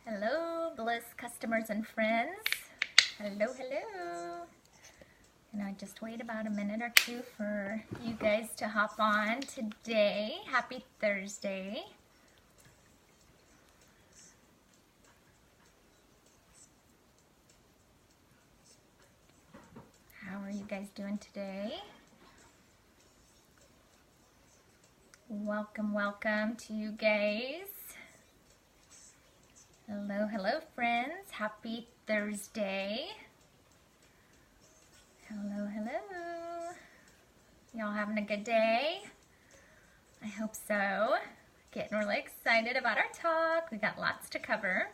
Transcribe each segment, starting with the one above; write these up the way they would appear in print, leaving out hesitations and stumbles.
Hello, Bliss customers and friends. Hello, hello. And I just wait about a minute or two for you guys to hop on today. Happy Thursday. How are you guys doing today? Welcome, welcome to you guys. Hello, hello friends. Happy Thursday. Hello, hello. Y'all having a good day? I hope so. Getting really excited about our talk. We got lots to cover.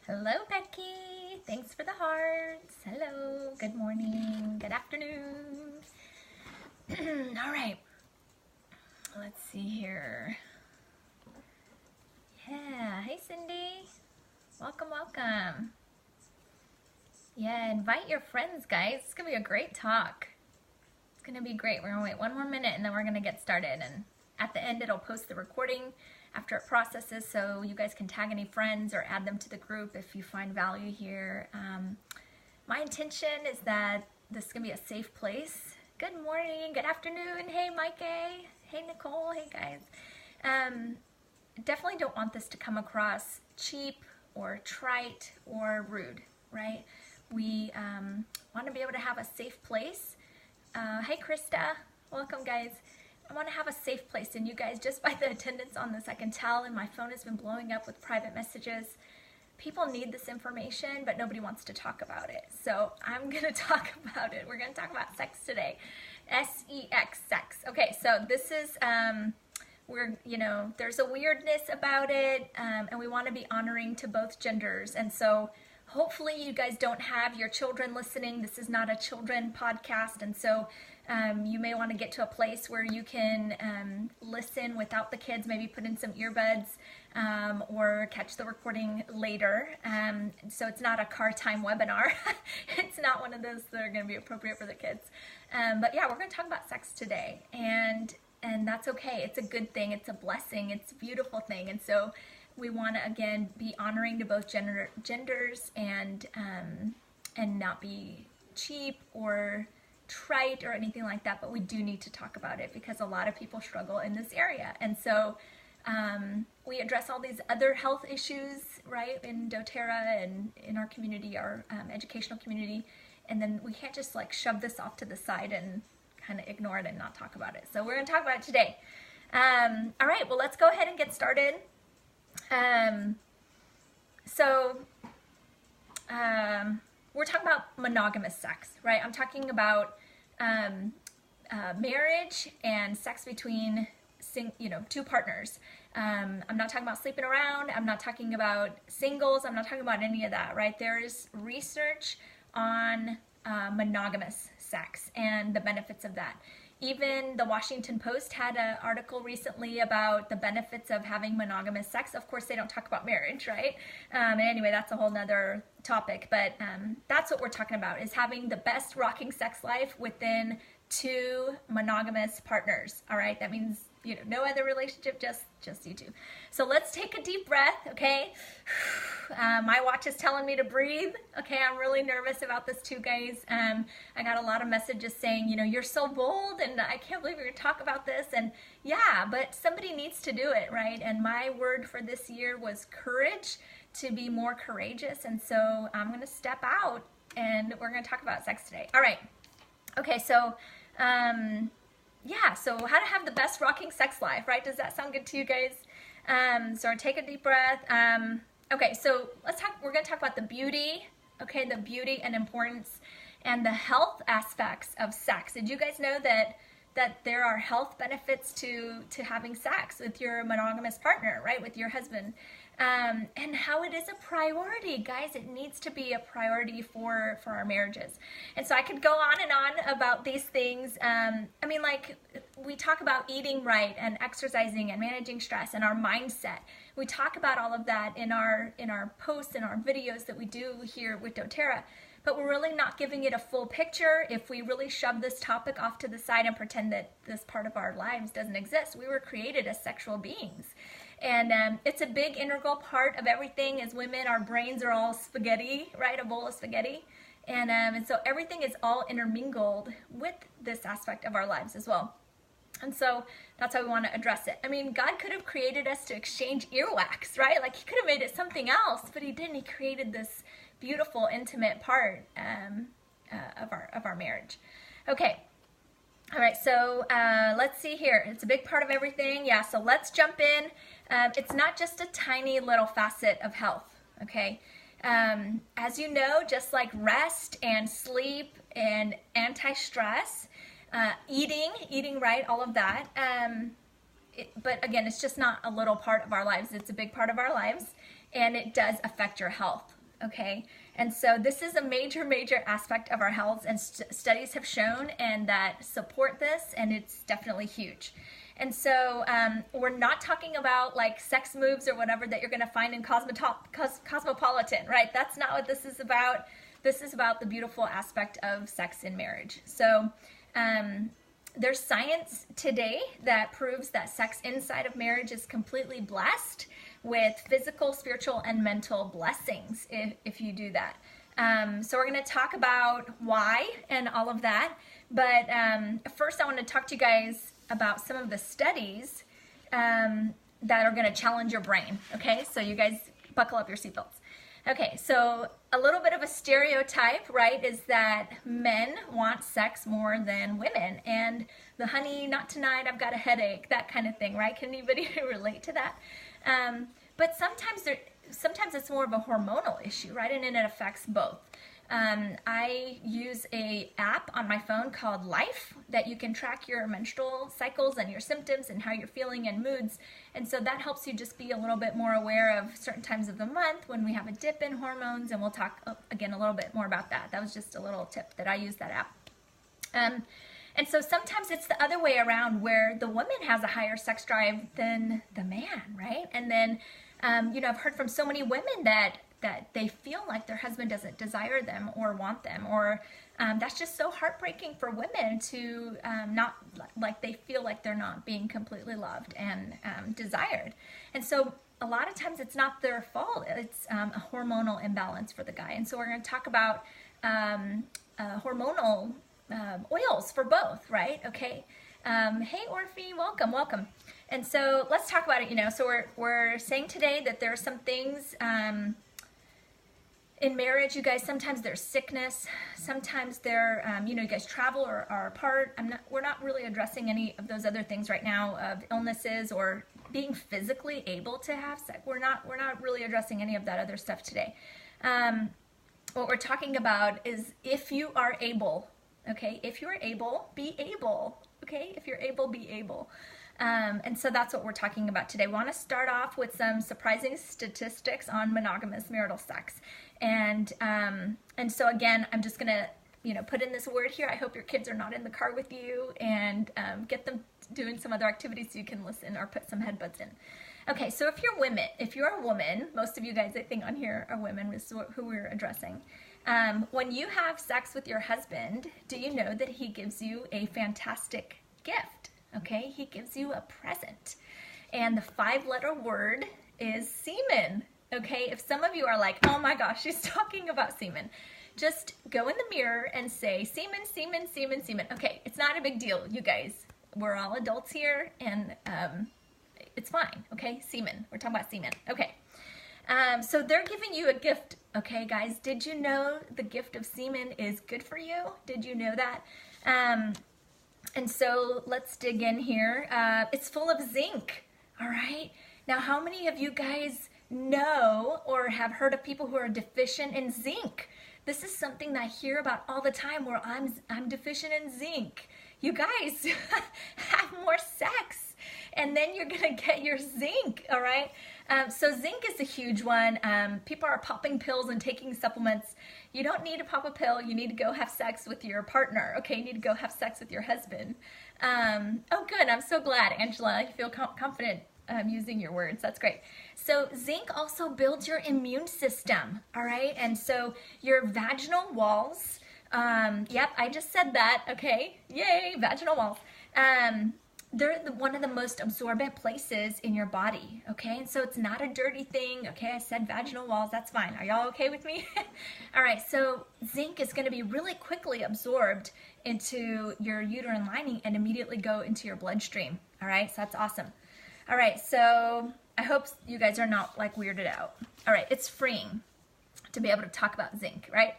Hello, Becky. Thanks for the hearts. Hello. Good morning. Good afternoon. All right. Let's see here. Yeah. Hey, Cindy. Welcome, welcome. Yeah, invite your friends, guys. It's going to be a great talk. It's going to be great. We're going to wait one more minute and then we're going to get started. And at the end, it'll post the recording after it processes so you guys can tag any friends or add them to the group if you find value here. My intention is that this is going to be a safe place. Good morning, good afternoon. Hey, Mikey. Hey, Nicole. Hey, guys. Definitely don't want this to come across cheap or trite or rude, right? We want to be able to have a safe place. Hey, Krista. Welcome, guys. I want to have a safe place, and you guys, just by the attendance on this, I can tell, and my phone has been blowing up with private messages. People need this information, but nobody wants to talk about it. So I'm going to talk about it. We're going to talk about sex today. S-E-X, sex. Okay, so this is, there's a weirdness about it, and we want to be honoring to both genders. And so hopefully you guys don't have your children listening. This is not a children podcast, and so you may want to get to a place where you can listen without the kids, maybe put in some earbuds or catch the recording later. So it's not a car time webinar. It's not one of those that are going to be appropriate for the kids. But yeah, we're going to talk about sex today, and that's okay. It's a good thing. It's a blessing. It's a beautiful thing. And so we want to, again, be honoring to both genders and not be cheap or trite or anything like that, but we do need to talk about it because a lot of people struggle in this area. And so we address all these other health issues, right, in doTERRA and in our community, our educational community, and then we can't just like shove this off to the side and kind of ignore it and not talk about it. So we're going to talk about it today. All right, well, let's go ahead and get started. We're talking about monogamous sex, right? I'm talking about marriage and sex between two partners. I'm not talking about sleeping around. I'm not talking about singles. I'm not talking about any of that, right? There is research on monogamous sex and the benefits of that. Even the Washington Post had an article recently about the benefits of having monogamous sex. Of course, they don't talk about marriage, right? And anyway, that's a whole nother topic. But that's what we're talking about, is having the best rocking sex life within two monogamous partners, all right? That means, no other relationship, just you two. So let's take a deep breath, okay? My watch is telling me to breathe. Okay, I'm really nervous about this too, guys. I got a lot of messages saying, you're so bold and I can't believe you're gonna talk about this. And yeah, but somebody needs to do it, right? And my word for this year was courage, to be more courageous. And so I'm gonna step out and we're gonna talk about sex today. All right, okay, so yeah, so how to have the best rocking sex life, right? Does that sound good to you guys? So take a deep breath. Okay, so we're gonna talk about the beauty, okay, the beauty and importance and the health aspects of sex. Did you guys know that there are health benefits to having sex with your monogamous partner, right, with your husband? And how it is a priority, guys. It needs to be a priority for our marriages. And so I could go on and on about these things. Like we talk about eating right and exercising and managing stress and our mindset. We talk about all of that in our posts and our videos that we do here with doTERRA. But we're really not giving it a full picture if we really shove this topic off to the side and pretend that this part of our lives doesn't exist. We were created as sexual beings. And it's a big integral part of everything. As women, our brains are all spaghetti, right? A bowl of spaghetti. And so everything is all intermingled with this aspect of our lives as well. And so that's how we want to address it. I mean, God could have created us to exchange earwax, right? Like he could have made it something else, but he didn't. He created this beautiful, intimate part of our marriage. Okay. All right. So let's see here. It's a big part of everything. Yeah. So let's jump in. It's not just a tiny little facet of health. Okay. As you know, just like rest and sleep and anti-stress, eating right, all of that. But again, it's just not a little part of our lives. It's a big part of our lives, and it does affect your health, okay? And so this is a major, major aspect of our health, and studies have shown and that support this, and it's definitely huge. And so we're not talking about like sex moves or whatever that you're going to find in Cosmopolitan, right? That's not what this is about. This is about the beautiful aspect of sex in marriage. So there's science today that proves that sex inside of marriage is completely blessed with physical, spiritual, and mental blessings if you do that. So we're going to talk about why and all of that. But first I want to talk to you guys about some of the studies that are going to challenge your brain. Okay, so you guys buckle up your seatbelts. Okay, so a little bit of a stereotype, right, is that men want sex more than women, and the honey, not tonight, I've got a headache, that kind of thing, right? Can anybody relate to that? But sometimes it's more of a hormonal issue, right, and it affects both. I use a app on my phone called Life that you can track your menstrual cycles and your symptoms and how you're feeling and moods. And so that helps you just be a little bit more aware of certain times of the month when we have a dip in hormones. And we'll talk again a little bit more about that. That was just a little tip that I use that app. And so sometimes it's the other way around where the woman has a higher sex drive than the man, right? And then, I've heard from so many women that they feel like their husband doesn't desire them or want them, or that's just so heartbreaking for women to not, like they feel like they're not being completely loved and desired. And so a lot of times it's not their fault. It's a hormonal imbalance for the guy. And so we're going to talk about hormonal oils for both, right? Okay. Hey, Orphe, welcome. And so let's talk about it, So we're saying today that there are some things in marriage, you guys, sometimes there's sickness, sometimes you guys travel or are apart. We're not really addressing any of those other things right now of illnesses or being physically able to have sex. We're not really addressing any of that other stuff today. What we're talking about is if you are able, okay? If you're able, be able, okay? If you're able, be able. And so that's what we're talking about today. We want to start off with some surprising statistics on monogamous marital sex. And so again, I'm just going to, put in this word here. I hope your kids are not in the car with you, and get them doing some other activities so you can listen or put some headbuds in. Okay, so if you're a woman, most of you guys I think on here are women, this is who we're addressing. When you have sex with your husband, do you know that he gives you a fantastic gift? Okay, he gives you a present. And the 5-letter word is semen. Okay, if some of you are like, oh my gosh, she's talking about semen, just go in the mirror and say semen, semen, semen, semen. Okay, it's not a big deal, you guys. We're all adults here, and it's fine, okay? Semen, we're talking about semen. Okay, so they're giving you a gift, okay, guys? Did you know the gift of semen is good for you? Did you know that? And so let's dig in here. It's full of zinc, all right? Now, how many of you guys know or have heard of people who are deficient in zinc? This is something that I hear about all the time, where I'm deficient in zinc. You guys have more sex, and then you're gonna get your zinc, all right? So zinc is a huge one. People are popping pills and taking supplements. You don't need to pop a pill. You need to go have sex with your partner, okay? You need to go have sex with your husband. Oh, good. I'm so glad, Angela. You feel confident using your words. That's great. So zinc also builds your immune system, all right? And so your vaginal walls, yep, I just said that, okay? Yay, vaginal walls. one of the most absorbent places in your body, okay? And so it's not a dirty thing, okay? I said vaginal walls, that's fine. Are y'all okay with me? All right, so zinc is gonna be really quickly absorbed into your uterine lining and immediately go into your bloodstream, all right? So that's awesome. All right, so I hope you guys are not like weirded out. All right, it's freeing to be able to talk about zinc, right?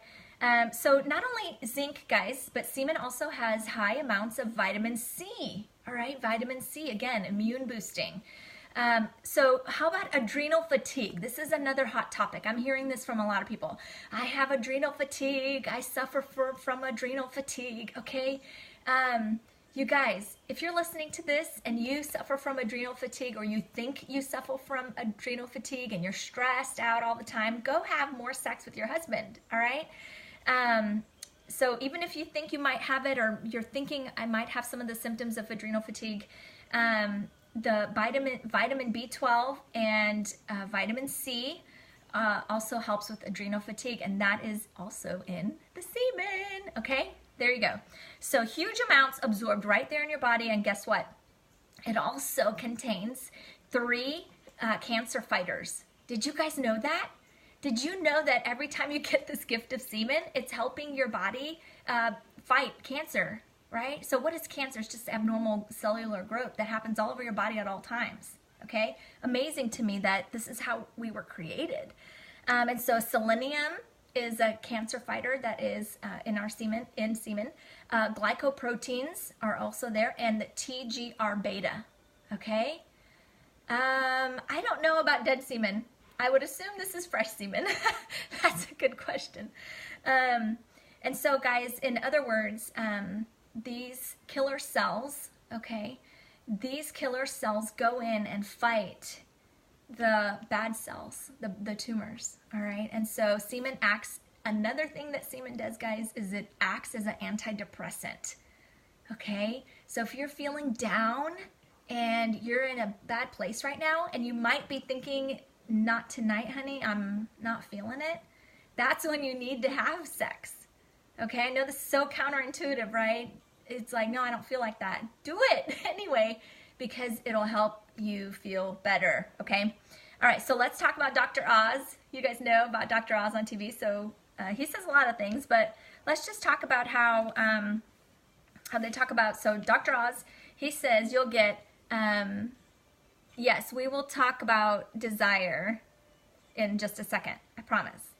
So not only zinc, guys, but semen also has high amounts of vitamin C. All right, vitamin C, again, immune boosting. So how about adrenal fatigue? This is another hot topic. I'm hearing this from a lot of people. I have adrenal fatigue. I suffer from adrenal fatigue, okay? You guys, if you're listening to this and you suffer from adrenal fatigue, or you think you suffer from adrenal fatigue and you're stressed out all the time, go have more sex with your husband, all right? So even if you think you might have it, or you're thinking I might have some of the symptoms of adrenal fatigue, the vitamin B12 and vitamin C also helps with adrenal fatigue, and that is also in the semen, okay? There you go. So huge amounts absorbed right there in your body, and guess what? It also contains 3 cancer fighters. Did you guys know that? Did you know that every time you get this gift of semen, it's helping your body fight cancer, right? So what is cancer? It's just abnormal cellular growth that happens all over your body at all times, okay? Amazing to me that this is how we were created. And so selenium is a cancer fighter that is in our semen. Glycoproteins are also there, and the TGR beta, okay? I don't know about dead semen. I would assume this is fresh semen. That's a good question. And so guys, in other words, these killer cells, okay, these killer cells go in and fight the bad cells, the tumors, all right? And so semen acts, another thing that semen does, guys, is it acts as an antidepressant, okay? So if you're feeling down and you're in a bad place right now, and you might be thinking, not tonight, honey, I'm not feeling it, that's when you need to have sex, okay? I know this is so counterintuitive, right? It's like, no, I don't feel like that. Do it anyway, because it'll help you feel better, okay? All right, so let's talk about Dr. Oz. You guys know about Dr. Oz on TV, so he says a lot of things, but let's just talk about how they talk about, so Dr. Oz, he says you'll get, yes, we will talk about desire in just a second, I promise.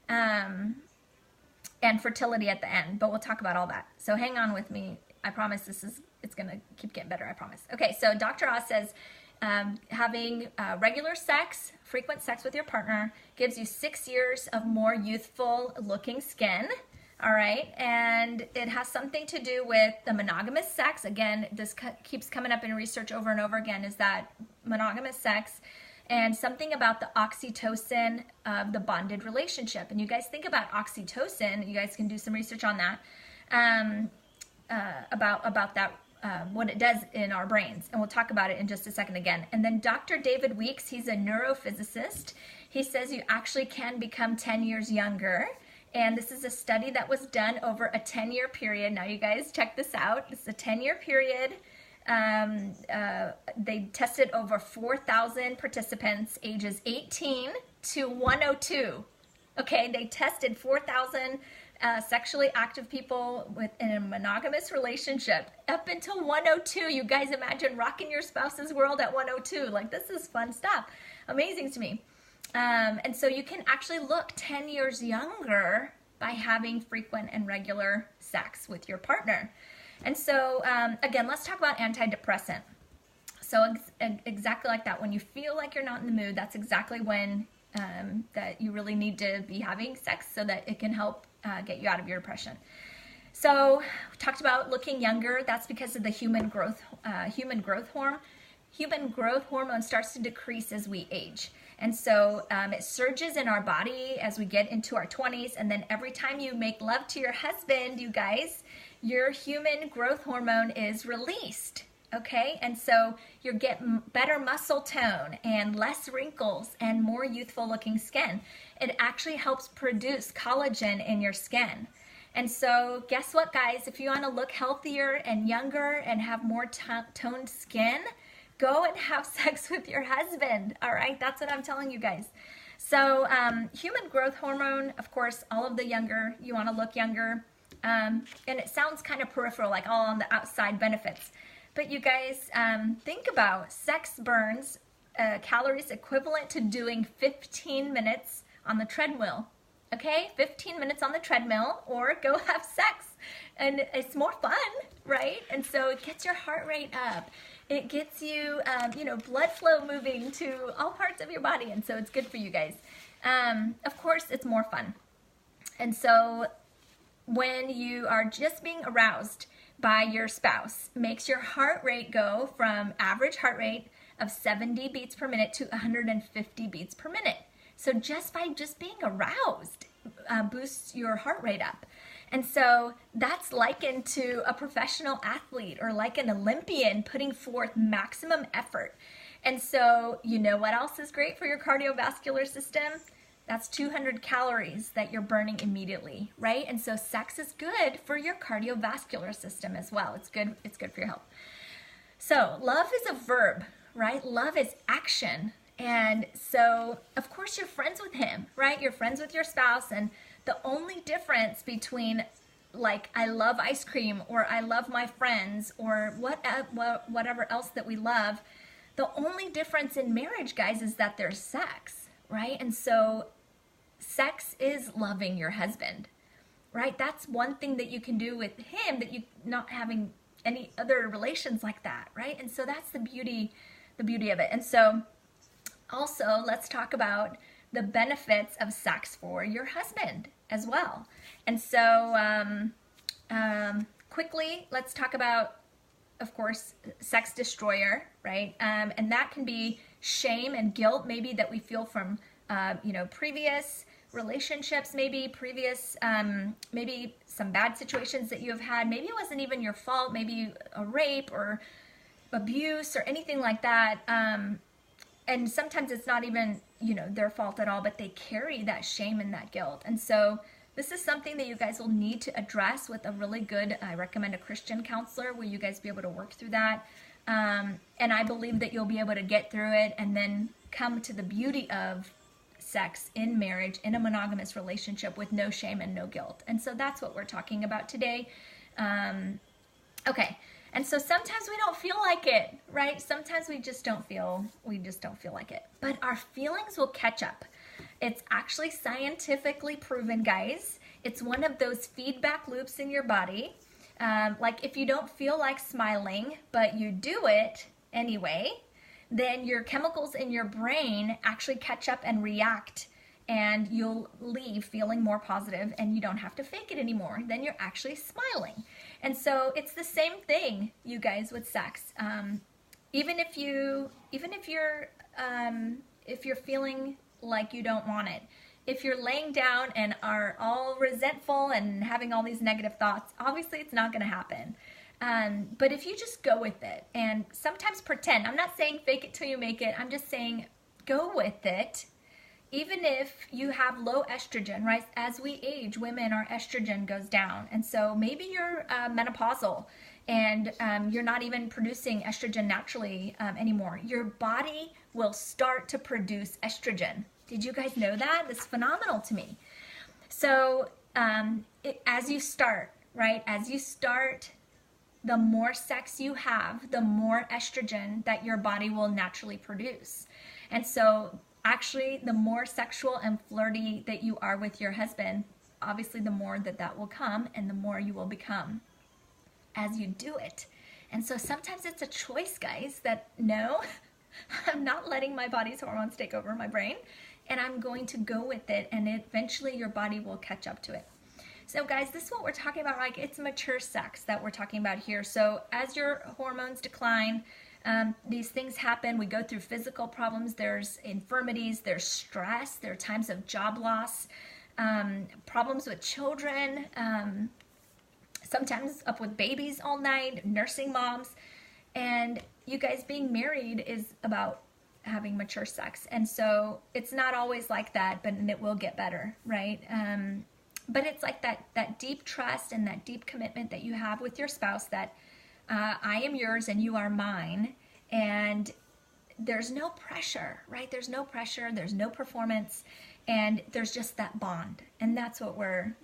And fertility at the end, but we'll talk about all that. So hang on with me. I promise it's gonna keep getting better, I promise. Okay, so Dr. Oz says having regular sex, frequent sex with your partner gives you 6 years of more youthful looking skin. All right, and it has something to do with the monogamous sex. Again, this keeps coming up in research over and over again, is that monogamous sex, and something about the oxytocin of the bonded relationship. And you guys think about oxytocin, you guys can do some research on that, about that, what it does in our brains. And we'll talk about it in just a second again. And then Dr. David Weeks, he's a neurophysicist. He says you actually can become 10 years younger. And this is a study that was done over a 10-year period. Now you guys check this out. It's a 10-year period. They tested over 4,000 participants ages 18 to 102. Okay, they tested 4,000 sexually active people in a monogamous relationship up until 102. You guys imagine rocking your spouse's world at 102. Like, this is fun stuff. Amazing to me. And so you can actually look 10 years younger by having frequent and regular sex with your partner. And so, again, let's talk about antidepressant. So exactly like that, when you feel like you're not in the mood, that's exactly when that you really need to be having sex, so that it can help get you out of your depression. So we talked about looking younger. That's because of the human growth hormone. Human growth hormone starts to decrease as we age. And so it surges in our body as we get into our 20s. And then every time you make love to your husband, you guys, your human growth hormone is released. Okay, and so you get better muscle tone and less wrinkles and more youthful looking skin. It actually helps produce collagen in your skin. And so guess what, guys? If you want to look healthier and younger and have more toned skin, go and have sex with your husband. All right, that's what I'm telling you guys. So human growth hormone, of course, all of the younger, you want to look younger. And it sounds kind of peripheral, like all on the outside benefits. But you guys, think about sex burns calories equivalent to doing 15 minutes on the treadmill. Okay, 15 minutes on the treadmill, or go have sex. And it's more fun, right? And so it gets your heart rate up. It gets you, blood flow moving to all parts of your body. And so it's good for you guys. Of course, it's more fun. And so when you are just being aroused by your spouse, makes your heart rate go from average heart rate of 70 beats per minute to 150 beats per minute. So just by being aroused boosts your heart rate up. And so that's likened to a professional athlete or like an Olympian putting forth maximum effort. And so you know what else is great for your cardiovascular system? That's 200 calories that you're burning immediately, right? And so sex is good for your cardiovascular system as well. It's good for your health. So love is a verb, right? Love is action. And so, of course, you're friends with him, right? You're friends with your spouse. And the only difference between like, I love ice cream or I love my friends or whatever else that we love, the only difference in marriage, guys, is that there's sex, right? And so sex is loving your husband, right? That's one thing that you can do with him that you not having any other relations like that, right? And so that's the beauty of it. And so also, let's talk about the benefits of sex for your husband as well. And so quickly, let's talk about, of course, sex destroyer, right? And that can be shame and guilt maybe that we feel from, previous relationships, maybe previous, maybe some bad situations that you have had. Maybe it wasn't even your fault, maybe a rape or abuse or anything like that. And sometimes it's not even, their fault at all, but they carry that shame and that guilt. And so this is something that you guys will need to address with a really good, I recommend a Christian counselor where you guys be able to work through that. And I believe that you'll be able to get through it and then come to the beauty of sex in marriage, in a monogamous relationship with no shame and no guilt. And so that's what we're talking about today. Okay. And so sometimes we don't feel like it, right? Sometimes we just don't feel like it. But our feelings will catch up. It's actually scientifically proven, guys. It's one of those feedback loops in your body. Like if you don't feel like smiling, but you do it anyway, then your chemicals in your brain actually catch up and react. And you'll leave feeling more positive and you don't have to fake it anymore. Then you're actually smiling. And so it's the same thing, you guys, with sex. Even if you're feeling like you don't want it, if you're laying down and are all resentful and having all these negative thoughts, obviously it's not going to happen. But if you just go with it and sometimes pretend, I'm not saying fake it till you make it. I'm just saying go with it. Even if you have low estrogen, right? As we age, women, our estrogen goes down. And so maybe you're menopausal and you're not even producing estrogen naturally anymore. Your body will start to produce estrogen. Did you guys know that? That's phenomenal to me. So as you start, right? As you start, the more sex you have, the more estrogen that your body will naturally produce. And so actually, the more sexual and flirty that you are with your husband, obviously the more that will come and the more you will become as you do it. And so sometimes it's a choice, guys, that no, I'm not letting my body's hormones take over my brain and I'm going to go with it and eventually your body will catch up to it. So guys, this is what we're talking about, like it's mature sex that we're talking about here. So as your hormones decline, these things happen. We go through physical problems. There's infirmities. There's stress. There are times of job loss, problems with children, sometimes up with babies all night, nursing moms. And you guys, being married is about having mature sex. And so it's not always like that, but it will get better, right? but it's like that deep trust and that deep commitment that you have with your spouse that I am yours and you are mine, and there's no pressure, right? There's no pressure, there's no performance, and there's just that bond. And that's what we're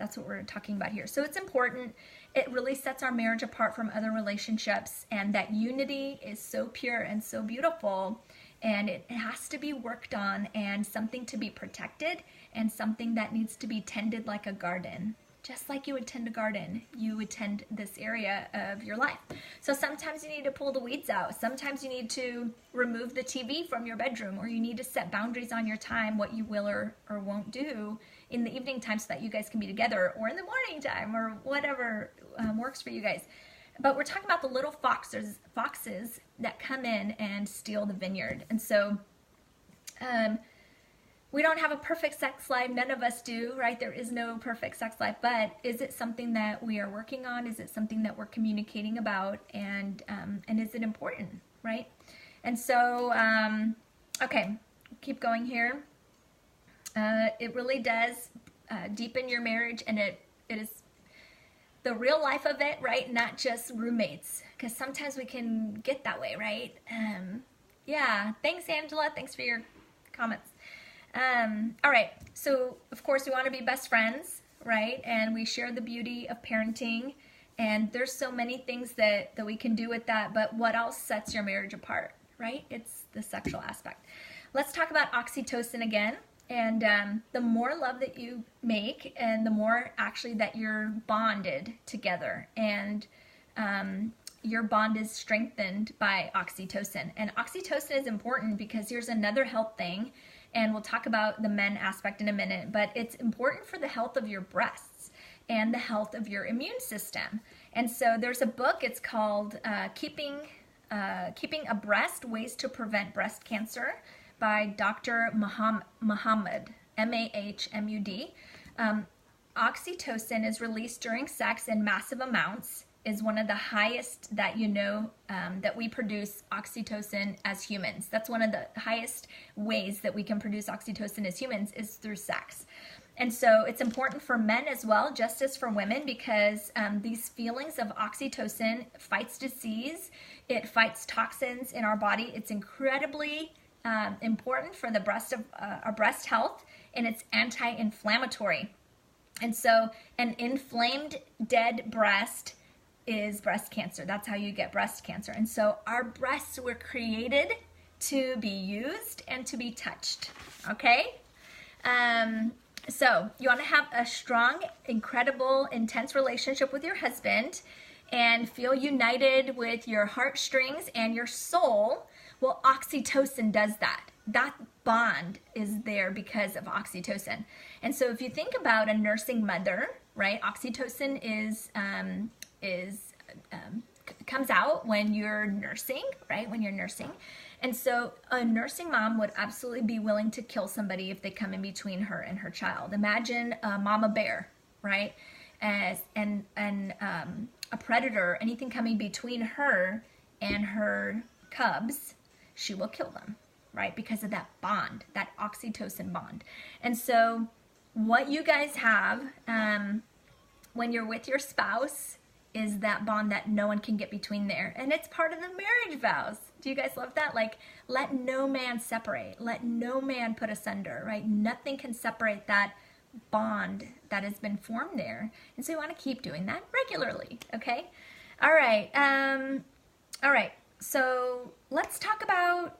talking about here. So it's important. It really sets our marriage apart from other relationships, and that unity is so pure and so beautiful, and it has to be worked on, and something to be protected, and something that needs to be tended like a garden. Just like you would tend a garden, you would tend this area of your life. So sometimes you need to pull the weeds out. Sometimes you need to remove the TV from your bedroom, or you need to set boundaries on your time, what you will or won't do in the evening time so that you guys can be together, or in the morning time, or whatever works for you guys. But we're talking about the little foxes that come in and steal the vineyard. And so we don't have a perfect sex life. None of us do, right? There is no perfect sex life. But is it something that we are working on? Is it something that we're communicating about? And is it important, right? And so, okay, keep going here. It really does deepen your marriage, and it is the real life of it, right? Not just roommates, because sometimes we can get that way, right? Yeah, thanks, Angela. Thanks for your comments. All right, so of course we want to be best friends, right? And we share the beauty of parenting, and there's so many things that we can do with that, but what else sets your marriage apart, right? It's the sexual aspect. Let's talk about oxytocin again. And the more love that you make, and the more actually that you're bonded together, and your bond is strengthened by oxytocin. And oxytocin is important because here's another health thing, and we'll talk about the men aspect in a minute, but it's important for the health of your breasts and the health of your immune system. And so there's a book, it's called Keeping Abreast, Ways to Prevent Breast Cancer, by Dr. Mahmoud, M-A-H-M-U-D. Oxytocin is released during sex in massive amounts, is one of the highest that that we produce oxytocin as humans. That's one of the highest ways that we can produce oxytocin as humans is through sex. And so it's important for men as well, just as for women, because these feelings of oxytocin fights disease, it fights toxins in our body. It's incredibly important for the our breast health, and it's anti-inflammatory. And so an inflamed, dead breast is breast cancer. That's how you get breast cancer. And so our breasts were created to be used and to be touched, okay? So you want to have a strong, incredible, intense relationship with your husband and feel united with your heartstrings and your soul. Well, oxytocin does that. That bond is there because of oxytocin. And so if you think about a nursing mother, right, oxytocin comes out when you're nursing, right, when you're nursing. And so a nursing mom would absolutely be willing to kill somebody if they come in between her and her child. Imagine a mama bear, right, and a predator, anything coming between her and her cubs, she will kill them, right? Because of that bond, that oxytocin bond. And so what you guys have when you're with your spouse is that bond that no one can get between there. And it's part of the marriage vows. Do you guys love that? Like, let no man separate. Let no man put asunder, right? Nothing can separate that bond that has been formed there. And so you want to keep doing that regularly, okay? All right. All right. So let's talk about,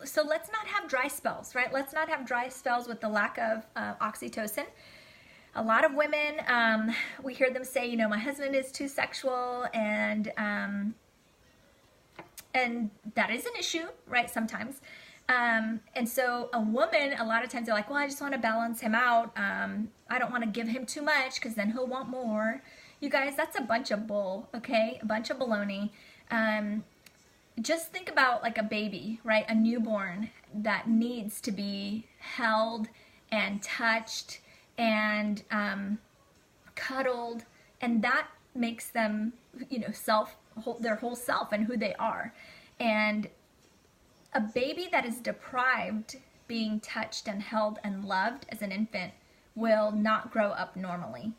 so let's not have dry spells, right? Let's not have dry spells with the lack of oxytocin. A lot of women, we hear them say, you know, my husband is too sexual, and that is an issue, right, sometimes. And so a woman, a lot of times they're like, well, I just want to balance him out. I don't want to give him too much because then he'll want more. You guys, that's a bunch of bull, okay? A bunch of baloney. Just think about like a baby, right? A newborn that needs to be held and touched and cuddled, and that makes them, you know, their whole self and who they are. And a baby that is deprived being touched and held and loved as an infant will not grow up normally,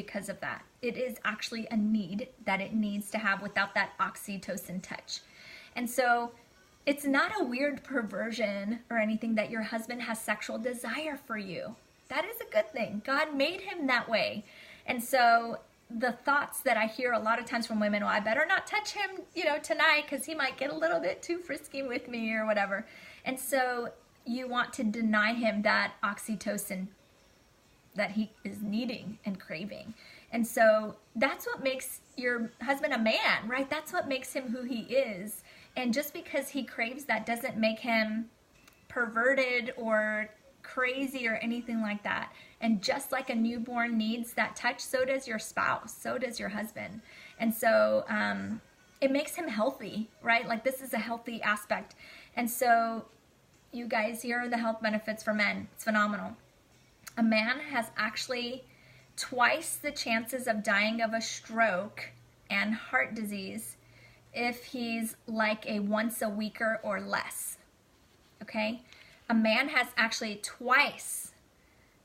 because of that. It is actually a need that it needs to have without that oxytocin touch. And so it's not a weird perversion or anything that your husband has sexual desire for you. That is a good thing. God made him that way. And so the thoughts that I hear a lot of times from women, well, I better not touch him, tonight because he might get a little bit too frisky with me or whatever. And so you want to deny him that oxytocin that he is needing and craving. And so that's what makes your husband a man, right? That's what makes him who he is. And just because he craves that doesn't make him perverted or crazy or anything like that. And just like a newborn needs that touch, so does your spouse, so does your husband. And so it makes him healthy, right? Like this is a healthy aspect. And so you guys, here are the health benefits for men. It's phenomenal. A man has actually twice the chances of dying of a stroke and heart disease if he's like a once a weeker or less. Okay? A man has actually twice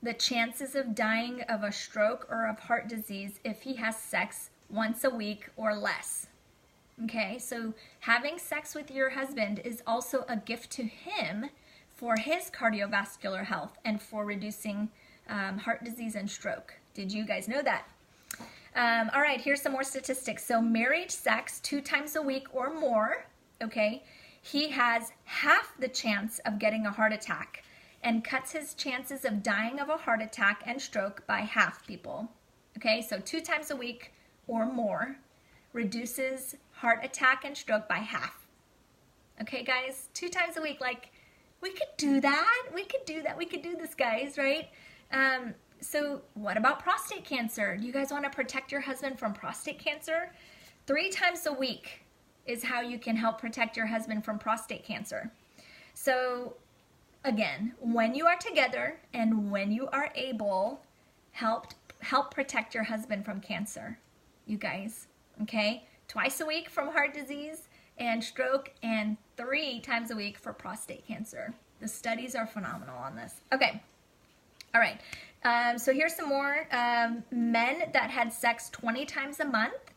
the chances of dying of a stroke or of heart disease if he has sex once a week or less. Okay, so having sex with your husband is also a gift to him for his cardiovascular health and for reducing heart disease and stroke. Did you guys know that? All right, here's some more statistics. So married sex 2 times a week or more, okay, he has half the chance of getting a heart attack and cuts his chances of dying of a heart attack and stroke by half, people. Okay, so 2 times a week or more reduces heart attack and stroke by half. Okay, guys, 2 times a week, like, we could do that. We could do that. We could do this, guys, right? So what about prostate cancer? Do you guys want to protect your husband from prostate cancer? 3 times a week is how you can help protect your husband from prostate cancer. So again, when you are together and when you are able, help protect your husband from cancer, you guys, okay? 2 a week from heart disease and stroke, and 3 times a week for prostate cancer. The studies are phenomenal on this. Okay, all right. So here's some more. Men that had sex 20 times a month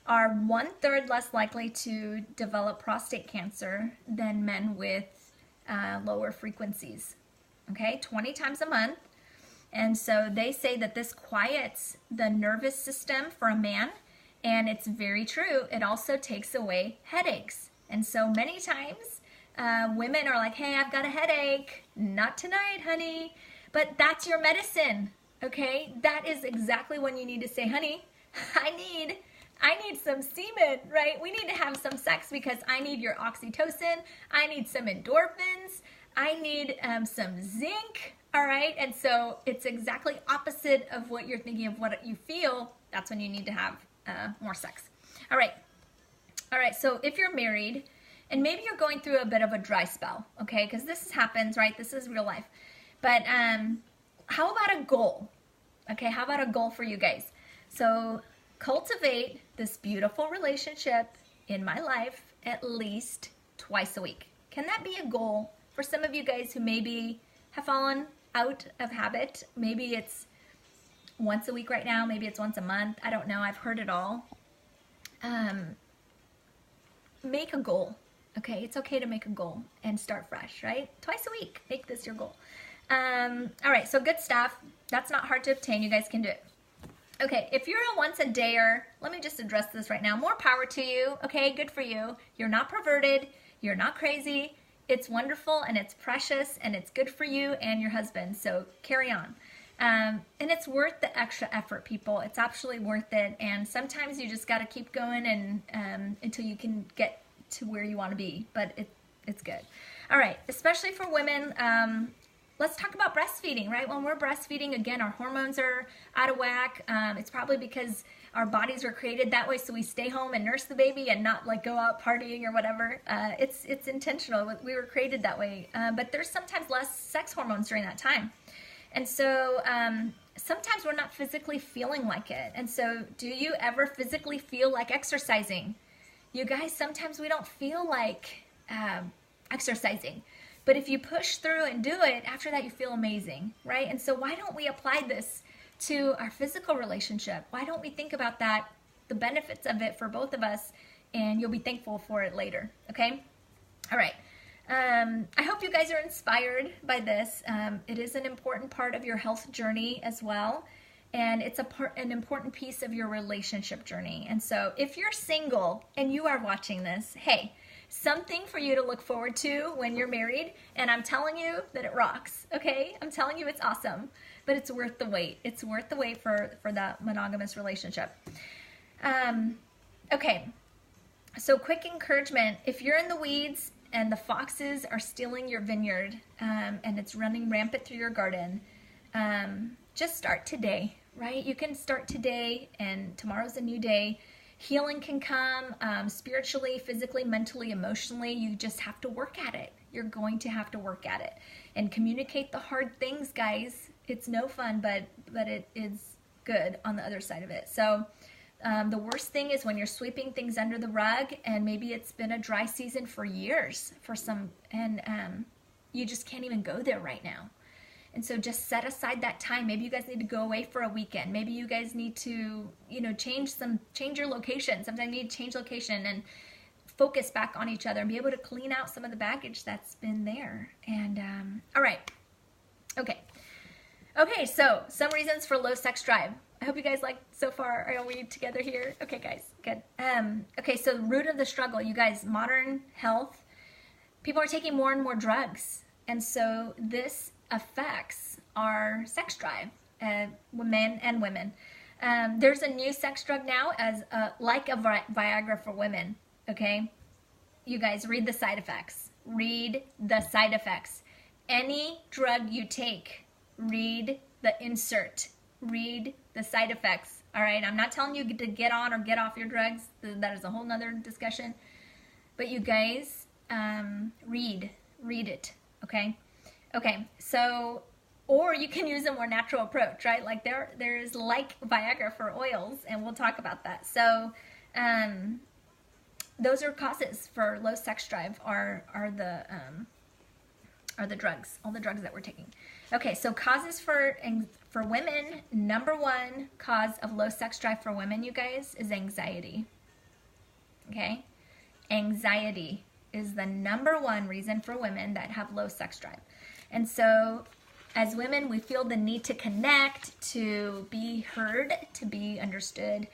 are 1/3 less likely to develop prostate cancer than men with lower frequencies. Okay, 20 times a month. And so they say that this quiets the nervous system for a man, and it's very true. It also takes away headaches. And so many times women are like, hey, I've got a headache. Not tonight, honey. But that's your medicine, okay? That is exactly when you need to say, honey, I need some semen, right? We need to have some sex because I need your oxytocin. I need some endorphins. I need some zinc, all right? And so it's exactly opposite of what you're thinking of what you feel. That's when you need to have more sex. All right, so if you're married and maybe you're going through a bit of a dry spell, okay? Because this happens, right? This is real life. But how about a goal? Okay, how about a goal for you guys? So cultivate this beautiful relationship in my life at least 2 a week. Can that be a goal for some of you guys who maybe have fallen out of habit? Maybe it's once a week right now. Maybe it's once a month. I don't know. I've heard it all. Make a goal. Okay, it's okay to make a goal and start fresh, right? 2 a week. Make this your goal. All right, so good stuff. That's not hard to obtain. You guys can do it. Okay, if you're a once a dayer, let me just address this right now. More power to you. Okay, good for you. You're not perverted. You're not crazy. It's wonderful and it's precious and it's good for you and your husband. So carry on. And it's worth the extra effort, people. It's absolutely worth it. And sometimes you just got to keep going and until you can get to where you want to be. But it's good. All right, especially for women. Let's talk about breastfeeding, right? When we're breastfeeding, again, our hormones are out of whack. It's probably because our bodies were created that way, so we stay home and nurse the baby and not like go out partying or whatever. It's intentional. We were created that way. But there's sometimes less sex hormones during that time. And so sometimes we're not physically feeling like it. And so do you ever physically feel like exercising? You guys, sometimes we don't feel like exercising. But if you push through and do it, after that you feel amazing, right? And so why don't we apply this to our physical relationship. Why don't we think about that, the benefits of it for both of us, and you'll be thankful for it later, okay? All right. I hope you guys are inspired by this. It is an important part of your health journey as well, and it's an important piece of your relationship journey. And so if you're single and you are watching this, hey, something for you to look forward to when you're married, and I'm telling you that it rocks, okay? I'm telling you it's awesome, but it's worth the wait. It's worth the wait for that monogamous relationship. Okay, so quick encouragement. If you're in the weeds and the foxes are stealing your vineyard, and it's running rampant through your garden, just start today, right? You can start today, and tomorrow's a new day. Healing can come spiritually, physically, mentally, emotionally. You just have to work at it. You're going to have to work at it and communicate the hard things, guys. It's no fun, but it is good on the other side of it. So the worst thing is when you're sweeping things under the rug, and maybe it's been a dry season for years for some, and you just can't even go there right now. And so just set aside that time. Maybe you guys need to go away for a weekend. Maybe you guys need to, change your location. Sometimes you need to change location and focus back on each other and be able to clean out some of the baggage that's been there. And all right. Okay, so some reasons for low sex drive. I hope you guys like so far. Are we together here? Okay, guys, good. Okay, so root of the struggle, you guys, modern health, people are taking more and more drugs. And so this affects our sex drive, men and women. There's a new sex drug now as like a Viagra for women, okay? You guys, read the side effects. Read the side effects. Any drug you take, read the insert. Read the side effects, all right? I'm not telling you to get on or get off your drugs. That is a whole nother discussion. But you guys, read it, okay? Okay, so, or you can use a more natural approach, right? Like there's like Viagra for oils, and we'll talk about that. So, those are causes for low sex drive are the drugs, all the drugs that we're taking. Okay, so causes for women, number one cause of low sex drive for women, you guys, is anxiety. Okay? Anxiety is the number one reason for women that have low sex drive. And so as women, we feel the need to connect, to be heard, to be understood.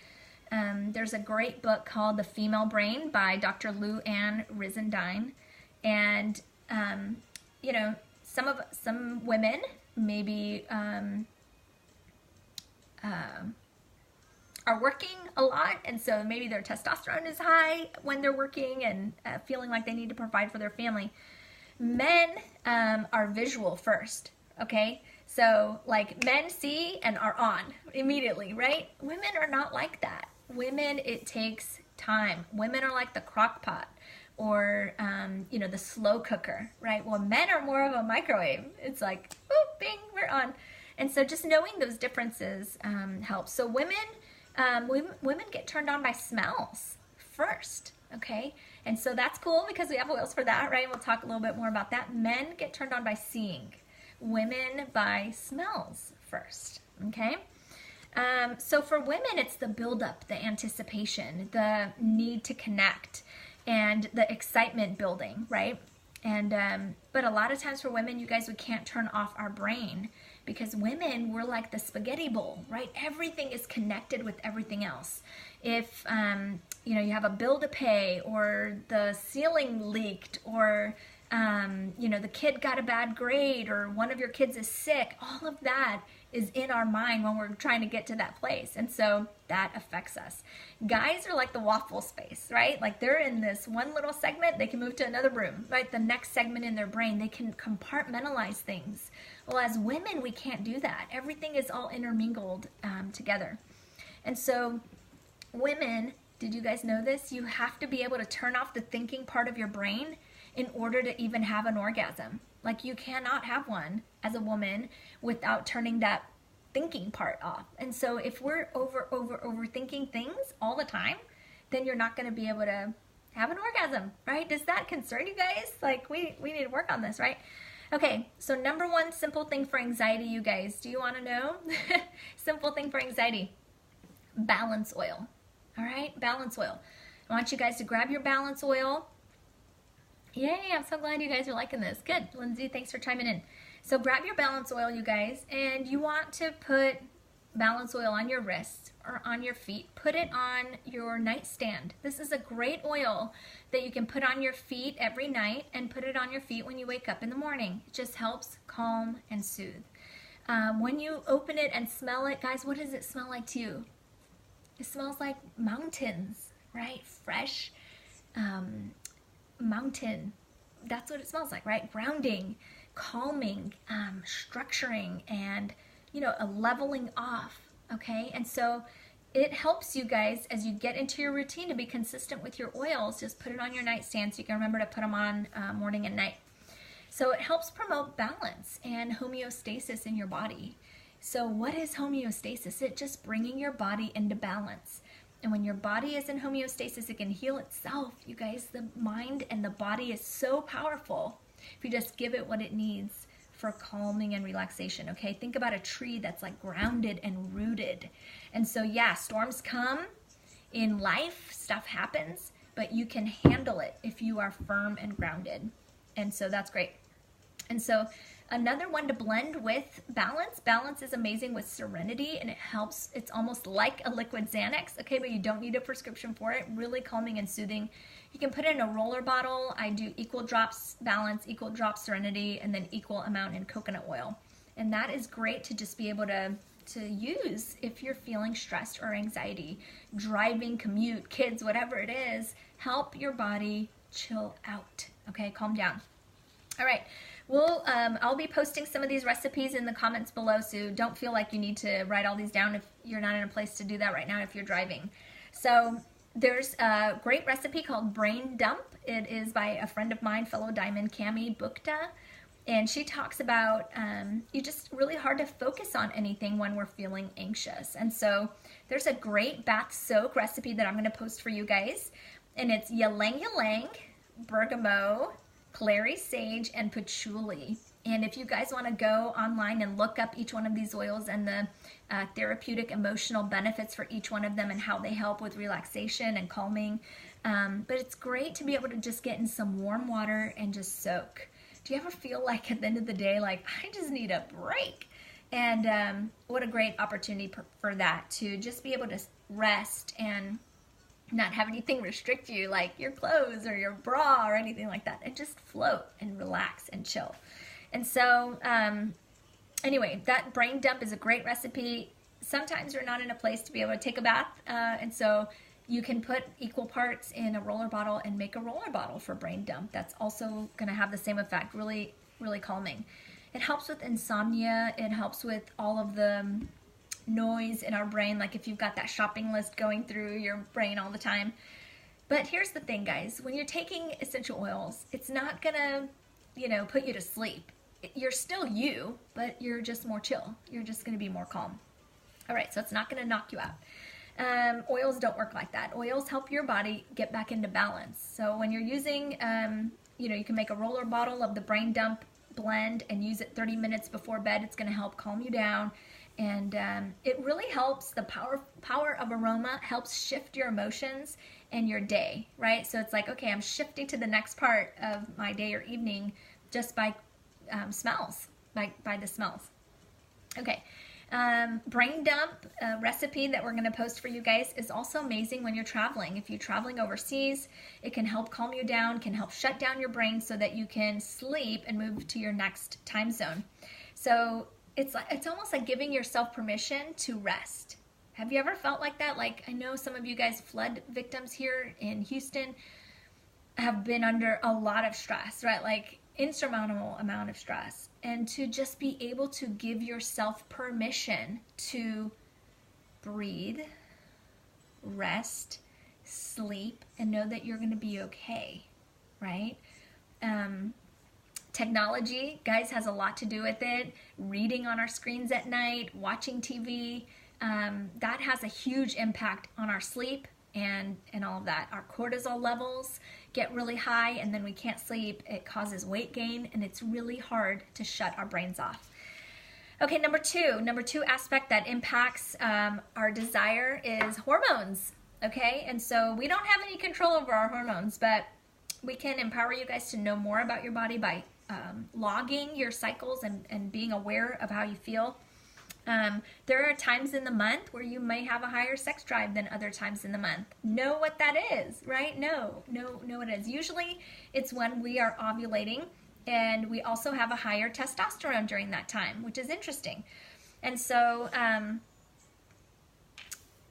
There's a great book called The Female Brain by Dr. Lou Ann Rizendine. And, some women maybe are working a lot, and so maybe their testosterone is high when they're working and feeling like they need to provide for their family. Men are visual first, okay? So like men see and are on immediately, right? Women are not like that. Women, it takes time. Women are like the crock pot or, the slow cooker, right? Well, men are more of a microwave. It's like, boop, bing, we're on. And so just knowing those differences helps. So women get turned on by smells first, okay? And so that's cool because we have oils for that, right? We'll talk a little bit more about that. Men get turned on by seeing. Women by smells first, okay? So for women, it's the buildup, the anticipation, the need to connect, and the excitement building, right? And but a lot of times for women, you guys, we can't turn off our brain because women, we're like the spaghetti bowl, right? Everything is connected with everything else. If you have a bill to pay, or the ceiling leaked, or the kid got a bad grade, or one of your kids is sick, all of that is in our mind when we're trying to get to that place. And so that affects us. Guys are like the waffle space, right? Like they're in this one little segment, they can move to another room, right? The next segment in their brain, they can compartmentalize things. Well, as women, we can't do that. Everything is all intermingled together. And so women, did you guys know this? You have to be able to turn off the thinking part of your brain in order to even have an orgasm. Like you cannot have one as a woman without turning that thinking part off. And so if we're overthinking things all the time, then you're not going to be able to have an orgasm, right? Does that concern you guys? Like we need to work on this, right? Okay, so number one simple thing for anxiety, you guys. Do you want to know? Simple thing for anxiety. Balance oil. All right, balance oil. I want you guys to grab your balance oil. Yay, I'm so glad you guys are liking this. Good, Lindsay, thanks for chiming in. So grab your balance oil, you guys, and you want to put balance oil on your wrists or on your feet. Put it on your nightstand. This is a great oil that you can put on your feet every night and put it on your feet when you wake up in the morning. It just helps calm and soothe. When you open it and smell it, guys, what does it smell like to you? It smells like mountains, right? Fresh mountain. That's what it smells like, right? Grounding, calming, structuring, and a leveling off. Okay, and so it helps you guys as you get into your routine to be consistent with your oils. Just put it on your nightstand so you can remember to put them on morning and night. So it helps promote balance and homeostasis in your body. So what is homeostasis? It's just bringing your body into balance. And when your body is in homeostasis, it can heal itself. You guys, the mind and the body is so powerful if you just give it what it needs for calming and relaxation. Okay, think about a tree that's like grounded and rooted. And so yeah, storms come in life, stuff happens, but you can handle it if you are firm and grounded. And so that's great. And so another one to blend with balance. Balance is amazing with serenity, and it helps. It's almost like a liquid Xanax, okay, but you don't need a prescription for it. Really calming and soothing. You can put it in a roller bottle. I do equal drops balance, equal drops serenity, and then equal amount in coconut oil. And that is great to just be able to use if you're feeling stressed or anxiety, driving, commute, kids, whatever it is. Help your body chill out, okay, calm down. All right. I'll be posting some of these recipes in the comments below, so don't feel like you need to write all these down if you're not in a place to do that right now if you're driving. So there's a great recipe called Brain Dump. It is by a friend of mine, fellow Diamond, Cami Bukta, and she talks about you just really hard to focus on anything when we're feeling anxious. And so there's a great bath soak recipe that I'm going to post for you guys, and it's ylang ylang, bergamot, clary sage, and patchouli. And if you guys want to go online and look up each one of these oils and the therapeutic emotional benefits for each one of them and how they help with relaxation and calming. But it's great to be able to just get in some warm water and just soak. Do you ever feel like at the end of the day, like, I just need a break? And what a great opportunity for that, to just be able to rest and not have anything restrict you, like your clothes or your bra or anything like that, and just float and relax and chill. And so anyway, that Brain Dump is a great recipe. Sometimes you're not in a place to be able to take a bath, and so you can put equal parts in a roller bottle and make a roller bottle for Brain Dump. That's also going to have the same effect, really, really calming. It helps with insomnia. It helps with all of the noise in our brain, like if you've got that shopping list going through your brain all the time. But here's the thing, guys, when you're taking essential oils, it's not gonna, put you to sleep. You're still you, but you're just more chill. You're just gonna be more calm. All right, so it's not gonna knock you out. Oils don't work like that. Oils help your body get back into balance. So when you're using, you can make a roller bottle of the Brain Dump blend and use it 30 minutes before bed. It's gonna help calm you down. And it really helps. The power of aroma helps shift your emotions and your day, right? So it's like, okay, I'm shifting to the next part of my day or evening just by smells, by the smells. Okay, Brain Dump recipe that we're going to post for you guys is also amazing when you're traveling. If you're traveling overseas, it can help calm you down, can help shut down your brain so that you can sleep and move to your next time zone. So it's almost like giving yourself permission to rest. Have you ever felt like that? Like, I know some of you guys, flood victims here in Houston, have been under a lot of stress, right? Like, insurmountable amount of stress. And to just be able to give yourself permission to breathe, rest, sleep, and know that you're going to be okay, right? Technology, guys, has a lot to do with it. Reading on our screens at night, watching TV, that has a huge impact on our sleep and all of that. Our cortisol levels get really high and then we can't sleep. It causes weight gain, and it's really hard to shut our brains off. Okay, number two aspect that impacts our desire is hormones. Okay, and so we don't have any control over our hormones, but we can empower you guys to know more about your body by logging your cycles and being aware of how you feel. There are times in the month where you may have a higher sex drive than other times in the month. Know what that is, right? Know what it is. Usually it's when we are ovulating, and we also have a higher testosterone during that time, which is interesting. And so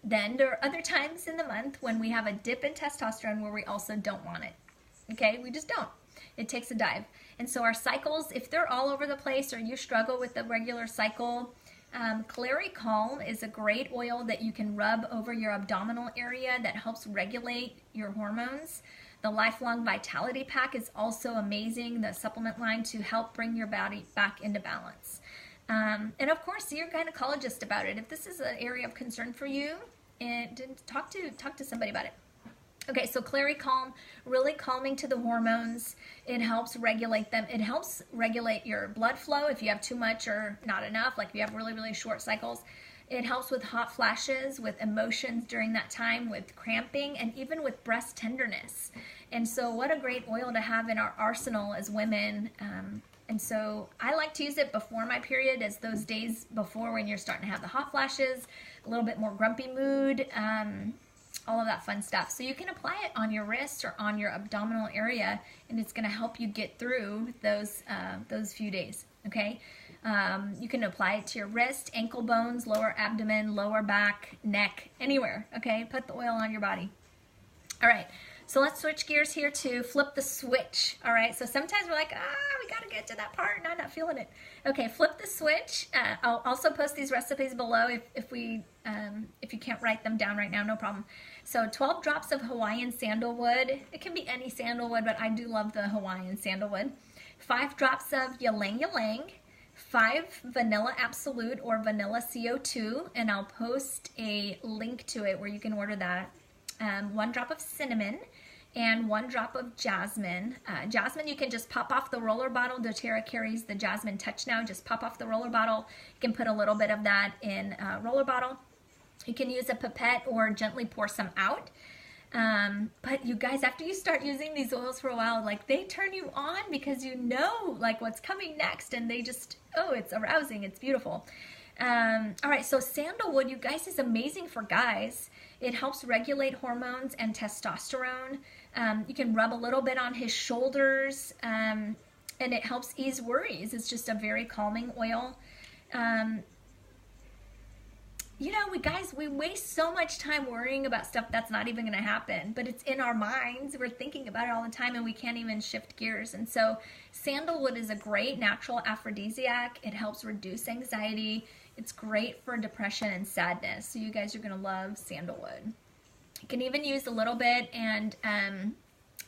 then there are other times in the month when we have a dip in testosterone where we also don't want it. Okay, we just don't. It takes a dive. And so our cycles, if they're all over the place or you struggle with the regular cycle, Clary Calm is a great oil that you can rub over your abdominal area that helps regulate your hormones. The Lifelong Vitality Pack is also amazing, the supplement line to help bring your body back into balance. And of course, see your gynecologist about it. If this is an area of concern for you, and talk to somebody about it. Okay, so Clary Calm, really calming to the hormones. It helps regulate them. It helps regulate your blood flow if you have too much or not enough, like if you have really, really short cycles. It helps with hot flashes, with emotions during that time, with cramping, and even with breast tenderness. And so what a great oil to have in our arsenal as women. And so I like to use it before my period, as those days before when you're starting to have the hot flashes, a little bit more grumpy mood, all of that fun stuff. So you can apply it on your wrist or on your abdominal area, and it's going to help you get through those few days, okay? You can apply it to your wrist, ankle bones, lower abdomen, lower back, neck, anywhere, okay? Put the oil on your body. All right, so let's switch gears here to flip the switch, all right? So sometimes we're like, we got to get to that part, and I'm not feeling it. Okay, flip the switch. I'll also post these recipes below if you can't write them down right now, no problem. So 12 drops of Hawaiian sandalwood. It can be any sandalwood, but I do love the Hawaiian sandalwood. 5 drops of ylang ylang. 5 vanilla absolute or vanilla CO2, and I'll post a link to it where you can order that. 1 drop of cinnamon, and 1 drop of jasmine. Jasmine you can just pop off the roller bottle. doTERRA carries the Jasmine Touch now. Just pop off the roller bottle. You can put a little bit of that in a roller bottle. You can use a pipette or gently pour some out. But you guys, after you start using these oils for a while, like, they turn you on because you know like what's coming next, and they just, it's arousing, it's beautiful. All right, so sandalwood, you guys, is amazing for guys. It helps regulate hormones and testosterone. You can rub a little bit on his shoulders, and it helps ease worries. It's just a very calming oil. You know, we waste so much time worrying about stuff that's not even going to happen, but it's in our minds. We're thinking about it all the time, and we can't even shift gears. And so sandalwood is a great natural aphrodisiac. It helps reduce anxiety. It's great for depression and sadness. So you guys are going to love sandalwood. You can even use a little bit and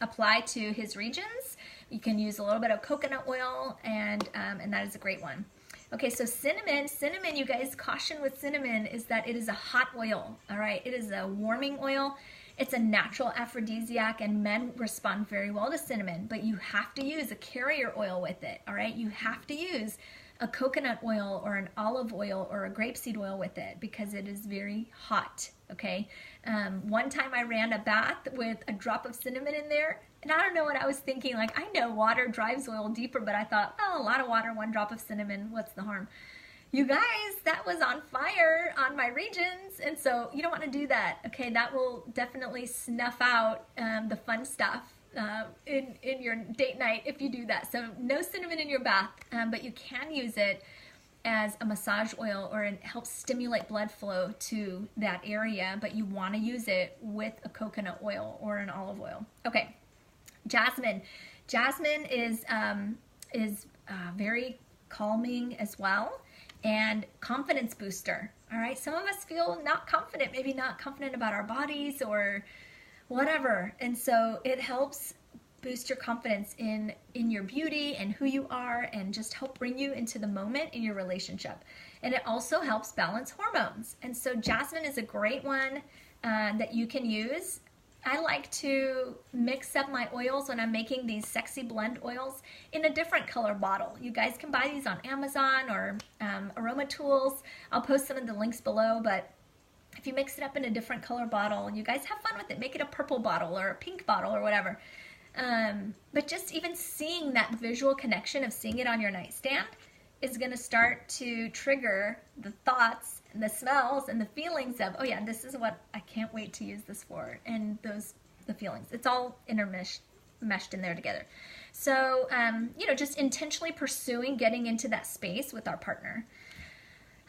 apply to his regions. You can use a little bit of coconut oil, and that is a great one. Okay, so cinnamon, you guys, caution with cinnamon is that it is a hot oil, all right? It is a warming oil. It's a natural aphrodisiac, and men respond very well to cinnamon, but you have to use a carrier oil with it, all right? You have to use a coconut oil or an olive oil or a grapeseed oil with it because it is very hot, okay? One time I ran a bath with a drop of cinnamon in there, and I don't know what I was thinking. Like, I know water drives oil deeper, but I thought, a lot of water, 1 drop of cinnamon, what's the harm? You guys, that was on fire on my regions, and so you don't want to do that, okay? That will definitely snuff out the fun stuff in your date night if you do that. So no cinnamon in your bath, but you can use it as a massage oil, or it helps stimulate blood flow to that area, but you want to use it with a coconut oil or an olive oil. Okay. Jasmine is very calming as well, and confidence booster. All right, some of us feel not confident, maybe not confident about our bodies or whatever, and so it helps boost your confidence in your beauty and who you are, and just help bring you into the moment in your relationship. And it also helps balance hormones. And so jasmine is a great one that you can use. I like to mix up my oils when I'm making these sexy blend oils in a different color bottle. You guys can buy these on Amazon or Aroma Tools. I'll post some of the links below, but if you mix it up in a different color bottle, you guys have fun with it. Make it a purple bottle or a pink bottle or whatever. But just even seeing that visual connection of seeing it on your nightstand is going to start to trigger the thoughts and the smells and the feelings of, oh yeah, this is what I can't wait to use this for, and the feelings. It's all meshed in there together. So, just intentionally pursuing getting into that space with our partner.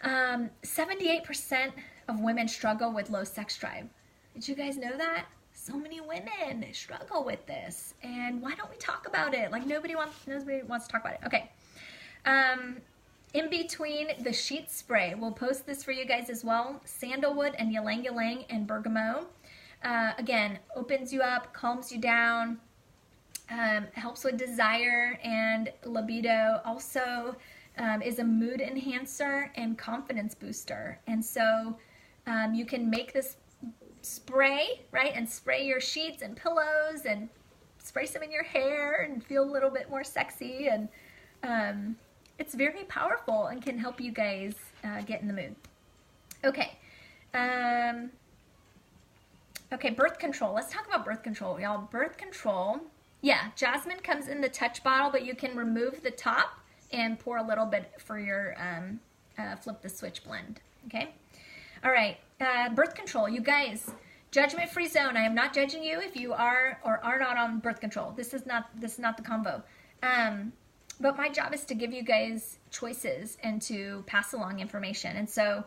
78% of women struggle with low sex drive. Did you guys know that? So many women struggle with this, and why don't we talk about it? Like nobody wants to talk about it. Okay. In between the sheet spray, we'll post this for you guys as well. Sandalwood and ylang ylang and bergamot. Again, opens you up, calms you down, helps with desire and libido. Also is a mood enhancer and confidence booster. And so you can make this spray, right? And spray your sheets and pillows and spray some in your hair and feel a little bit more sexy. And it's very powerful and can help you guys get in the mood. Okay. Okay, birth control. Let's talk about birth control, y'all. Birth control. Yeah, jasmine comes in the touch bottle, but you can remove the top and pour a little bit for your flip the switch blend. Okay. All right. Birth control. You guys, judgment-free zone. I am not judging you if you are or are not on birth control. This is not the combo. But my job is to give you guys choices and to pass along information. And so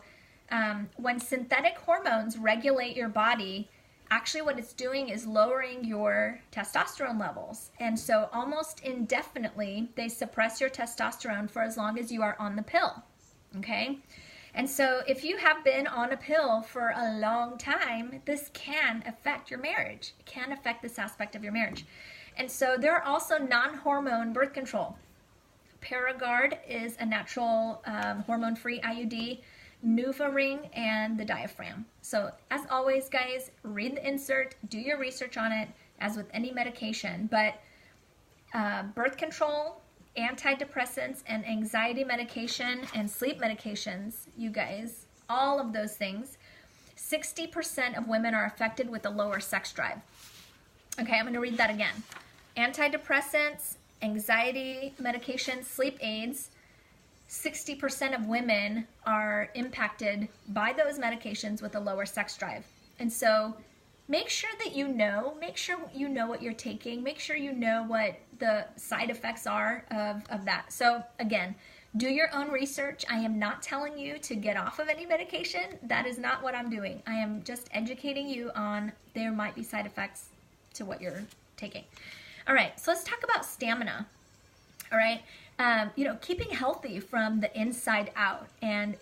when synthetic hormones regulate your body, actually what it's doing is lowering your testosterone levels. And so almost indefinitely, they suppress your testosterone for as long as you are on the pill. Okay? And so if you have been on a pill for a long time, this can affect your marriage. It can affect this aspect of your marriage. And so there are also non-hormone birth control. Paragard is a natural hormone-free IUD, NuvaRing, and the diaphragm. So as always, guys, read the insert, do your research on it, as with any medication. But birth control, antidepressants, and anxiety medication, and sleep medications, you guys, all of those things, 60% of women are affected with a lower sex drive. Okay, I'm going to read that again. Antidepressants, anxiety medication, sleep aids, 60% of women are impacted by those medications with a lower sex drive. And so make sure that you know what you're taking, make sure you know what the side effects are of that. So again, do your own research. I am not telling you to get off of any medication. That is not what I'm doing. I am just educating you on there might be side effects to what you're taking. All right, so let's talk about stamina. All right, keeping healthy from the inside out, and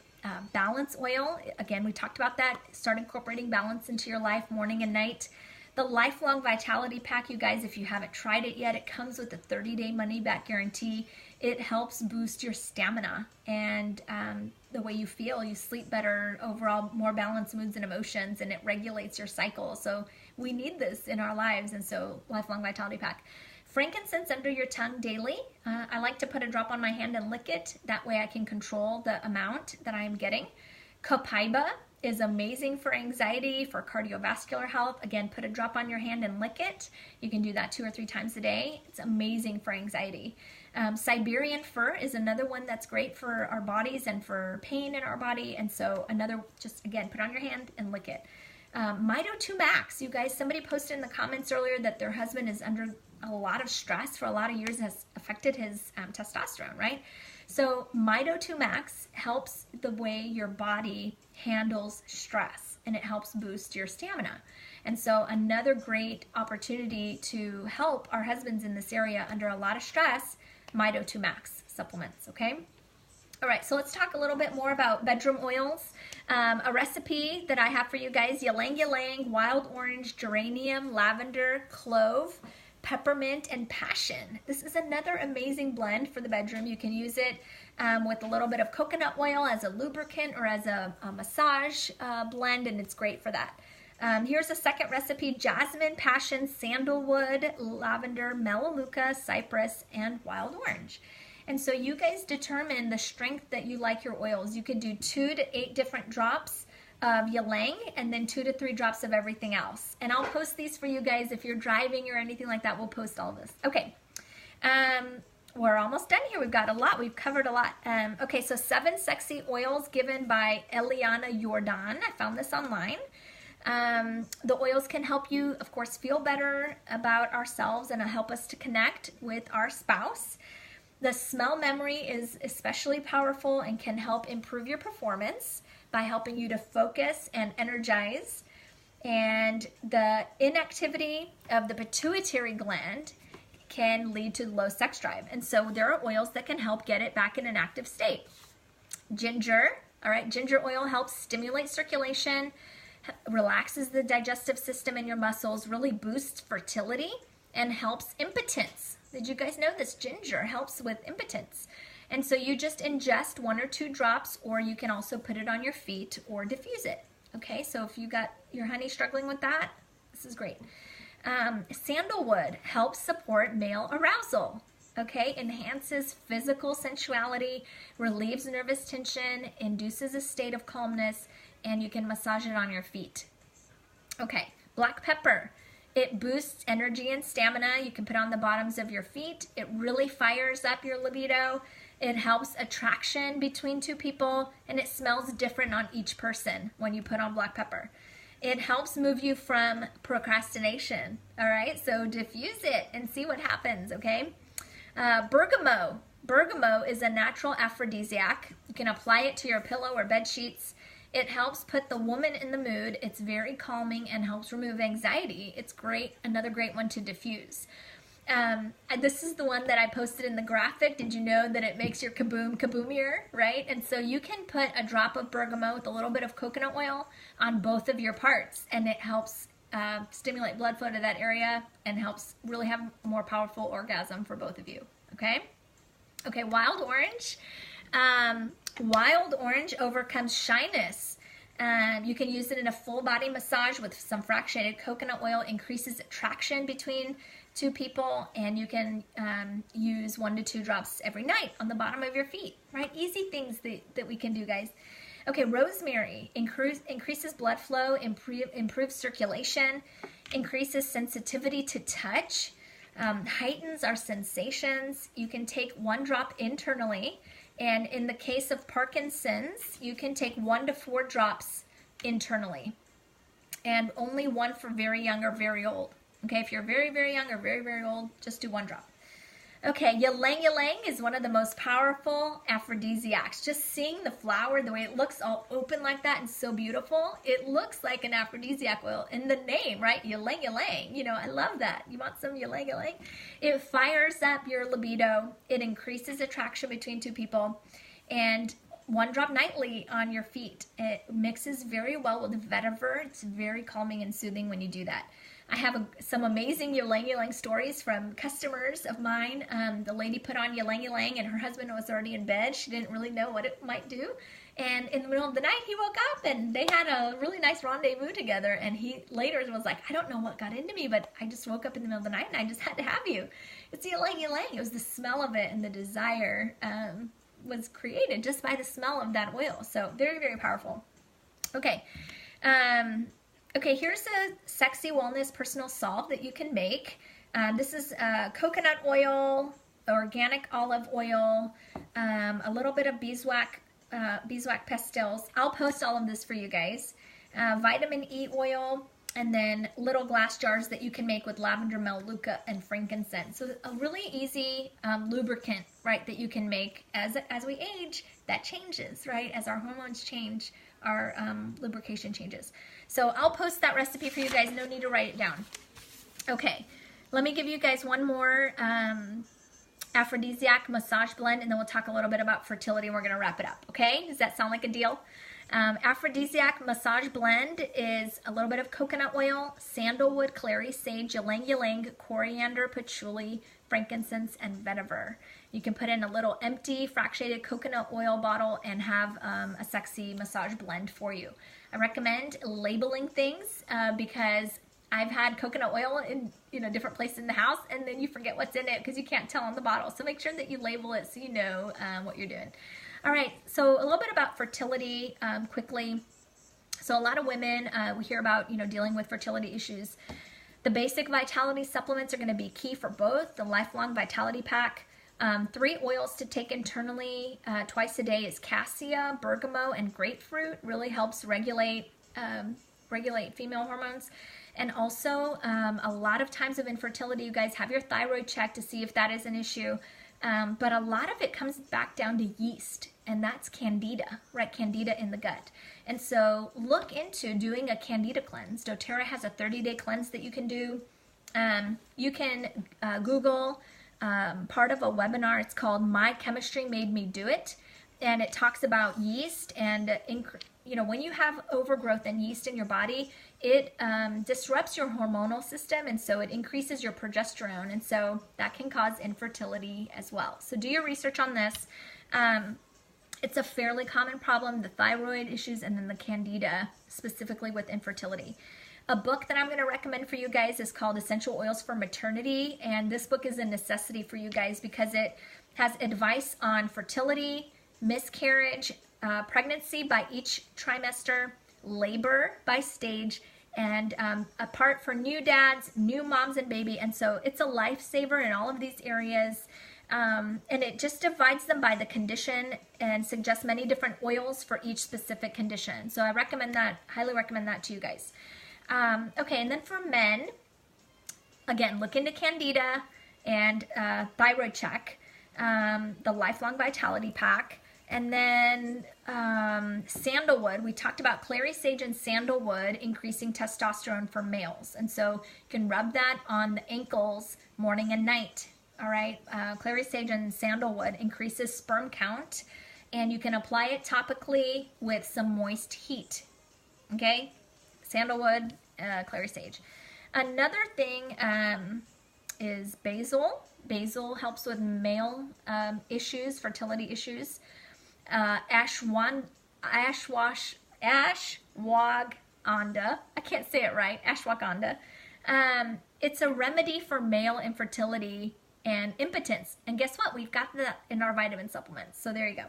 balance oil. Again, we talked about that. Start incorporating balance into your life morning and night. The Lifelong Vitality Pack, you guys, if you haven't tried it yet, it comes with a 30-day money-back guarantee. It helps boost your stamina and the way you feel. You sleep better, overall more balanced moods and emotions, and it regulates your cycle. So we need this in our lives, and so Lifelong Vitality Pack. Frankincense under your tongue daily. I like to put a drop on my hand and lick it. That way I can control the amount that I am getting. Copaiba is amazing for anxiety, for cardiovascular health. Again, put a drop on your hand and lick it. You can do that 2 or 3 times a day. It's amazing for anxiety. Siberian fir is another one that's great for our bodies and for pain in our body. And so another, just again, put on your hand and lick it. Mito 2 Max, you guys, somebody posted in the comments earlier that their husband is under a lot of stress for a lot of years, has affected his testosterone, right? So Mito 2 Max helps the way your body handles stress, and it helps boost your stamina. And so another great opportunity to help our husbands in this area under a lot of stress, Mito 2 Max supplements, okay? All right, so let's talk a little bit more about bedroom oils. A recipe that I have for you guys, ylang ylang, wild orange, geranium, lavender, clove, peppermint, and passion. This is another amazing blend for the bedroom. You can use it with a little bit of coconut oil as a lubricant or as a massage blend, and it's great for that. Here's a second recipe: jasmine, passion, sandalwood, lavender, melaleuca, cypress, and wild orange. And so you guys determine the strength that you like your oils. You could do 2 to 8 different drops of ylang and then 2 to 3 drops of everything else. And I'll post these for you guys. If you're driving or anything like that, we'll post all this. Okay. We're almost done here. We've got a lot. We've covered a lot. Okay, so 7 sexy oils given by Eliana Jordan. I found this online. The oils can help you, of course, feel better about ourselves and help us to connect with our spouse. The smell memory is especially powerful and can help improve your performance by helping you to focus and energize. And the inactivity of the pituitary gland can lead to low sex drive. And so there are oils that can help get it back in an active state. Ginger, all right, ginger oil helps stimulate circulation, relaxes the digestive system in your muscles, really boosts fertility, and helps impotence. Did you guys know this? Ginger helps with impotence. And so you just ingest 1 or 2 drops, or you can also put it on your feet or diffuse it. Okay, so if you got your honey struggling with that, this is great. Sandalwood helps support male arousal. Okay, enhances physical sensuality, relieves nervous tension, induces a state of calmness, and you can massage it on your feet. Okay, black pepper. It boosts energy and stamina. You can put on the bottoms of your feet. It really fires up your libido. It helps attraction between 2 people, and it smells different on each person when you put on black pepper. It helps move you from procrastination, all right? So diffuse it and see what happens, okay? Bergamot. Bergamot is a natural aphrodisiac. You can apply it to your pillow or bed sheets. It helps put the woman in the mood. It's very calming and helps remove anxiety. It's great, another great one to diffuse. This is the one that I posted in the graphic. Did you know that it makes your kaboom kaboomier, right? And so you can put a drop of bergamot with a little bit of coconut oil on both of your parts, and it helps stimulate blood flow to that area and helps really have a more powerful orgasm for both of you, okay? Okay, wild orange. Wild orange overcomes shyness. You can use it in a full body massage with some fractionated coconut oil, increases attraction between 2 people, and you can use 1 to 2 drops every night on the bottom of your feet, right? Easy things that we can do, guys. Okay, rosemary increases blood flow, improves circulation, increases sensitivity to touch, heightens our sensations. You can take 1 drop internally, and in the case of Parkinson's, you can take 1 to 4 drops internally, and only 1 for very young or very old. Okay, if you're very, very young or very, very old, just do 1 drop. Okay, ylang ylang is one of the most powerful aphrodisiacs. Just seeing the flower, the way it looks all open like that and so beautiful, it looks like an aphrodisiac oil in the name, right? Ylang ylang. You know, I love that. You want some ylang ylang? It fires up your libido. It increases attraction between 2 people. And 1 drop nightly on your feet. It mixes very well with vetiver. It's very calming and soothing when you do that. I have some amazing ylang ylang stories from customers of mine. The lady put on ylang ylang and her husband was already in bed. She didn't really know what it might do. And in the middle of the night, he woke up and they had a really nice rendezvous together. And he later was like, I don't know what got into me, but I just woke up in the middle of the night and I just had to have you. It's ylang ylang. It was the smell of it and the desire was created just by the smell of that oil. So very, very powerful. Okay. Okay, here's a sexy wellness personal salve that you can make. This is coconut oil, organic olive oil, a little bit of beeswax pastils. I'll post all of this for you guys. Vitamin E oil, and then little glass jars that you can make with lavender, melaleuca, and frankincense. So a really easy lubricant, right, that you can make as we age. That changes, right? As our hormones change, our lubrication changes. So I'll post that recipe for you guys. No need to write it down. Okay, let me give you guys one more aphrodisiac massage blend, and then we'll talk a little bit about fertility, and we're going to wrap it up. Okay, does that sound like a deal? Aphrodisiac massage blend is a little bit of coconut oil, sandalwood, clary, sage, ylang ylang, coriander, patchouli, frankincense, and vetiver. You can put in a little empty fractionated coconut oil bottle and have a sexy massage blend for you. I recommend labeling things because I've had coconut oil in different places in the house, and then you forget what's in it because you can't tell on the bottle. So make sure that you label it so you know what you're doing. All right, so a little bit about fertility quickly. So a lot of women, we hear about dealing with fertility issues. The basic vitality supplements are going to be key for both. The Lifelong Vitality Pack. 3 oils to take internally twice a day is cassia, bergamot, and grapefruit. Really helps regulate female hormones. And also, a lot of times of infertility, you guys have your thyroid checked to see if that is an issue. But a lot of it comes back down to yeast, and that's candida, right? Candida in the gut. And so look into doing a candida cleanse. doTERRA has a 30-day cleanse that you can do. You can Google part of a webinar. It's called My Chemistry Made Me Do It. And it talks about yeast and, when you have overgrowth and yeast in your body, it disrupts your hormonal system, and so it increases your progesterone, and so that can cause infertility as well. So do your research on this. It's a fairly common problem, the thyroid issues and then the candida, specifically with infertility. A book that I'm going to recommend for you guys is called Essential Oils for Maternity, and this book is a necessity for you guys because it has advice on fertility, miscarriage, pregnancy by each trimester, labor by stage, and a part for new dads, new moms and baby. And so it's a lifesaver in all of these areas. And it just divides them by the condition and suggests many different oils for each specific condition. So I recommend that, highly recommend that to you guys. Okay, and then for men, again, look into candida and thyroid check, the Lifelong Vitality Pack. And then sandalwood, we talked about clary sage and sandalwood increasing testosterone for males. And so you can rub that on the ankles morning and night. All right, clary sage and sandalwood increases sperm count, and you can apply it topically with some moist heat. Okay, sandalwood, clary sage. Another thing is basil. Basil helps with male issues, fertility issues. Ashwagandha, I can't say it right, ashwagandha. It's a remedy for male infertility and impotence. And guess what? We've got that in our vitamin supplements. So there you go.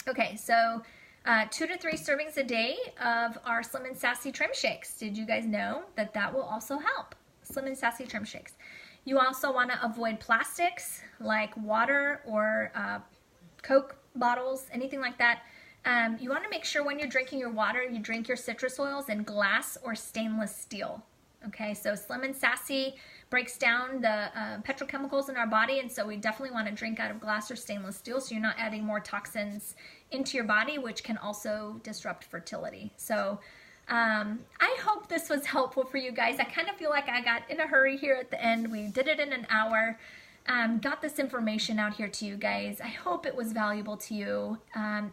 Okay, so 2 to 3 servings a day of our Slim and Sassy Trim Shakes. Did you guys know that that will also help? Slim and Sassy Trim Shakes. You also want to avoid plastics like water or Coke bottles, anything like that. You want to make sure when you're drinking your water, you drink your citrus oils in glass or stainless steel. Okay, so Slim and Sassy breaks down the petrochemicals in our body, and so we definitely want to drink out of glass or stainless steel so you're not adding more toxins into your body, which can also disrupt fertility. So I hope this was helpful for you guys. I kind of feel like I got in a hurry here at the end. We did it in an hour. Got this information out here to you guys. I hope it was valuable to you.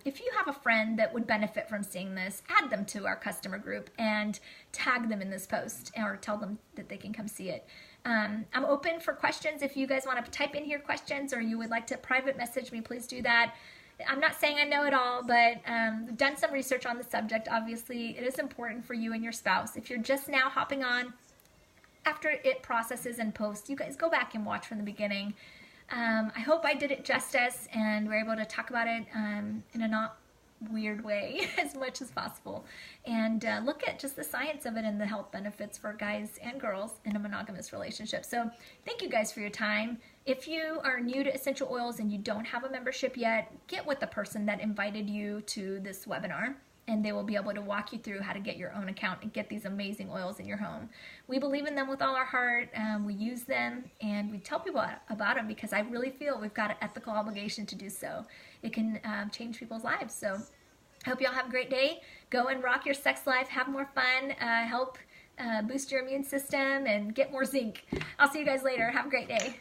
If you have a friend that would benefit from seeing this, add them to our customer group and tag them in this post or tell them that they can come see it. I'm open for questions. If you guys want to type in here questions or you would like to private message me, please do that. I'm not saying I know it all, but I've done some research on the subject. Obviously, it is important for you and your spouse. If you're just now hopping on, after it processes and posts, you guys go back and watch from the beginning. I hope I did it justice and we're able to talk about it in a not weird way as much as possible. And look at just the science of it and the health benefits for guys and girls in a monogamous relationship. So thank you guys for your time. If you are new to essential oils and you don't have a membership yet, get with the person that invited you to this webinar, and they will be able to walk you through how to get your own account and get these amazing oils in your home. We believe in them with all our heart. We use them and we tell people about them because I really feel we've got an ethical obligation to do so. It can change people's lives. So I hope y'all have a great day. Go and rock your sex life, have more fun, help boost your immune system, and get more zinc. I'll see you guys later. Have a great day.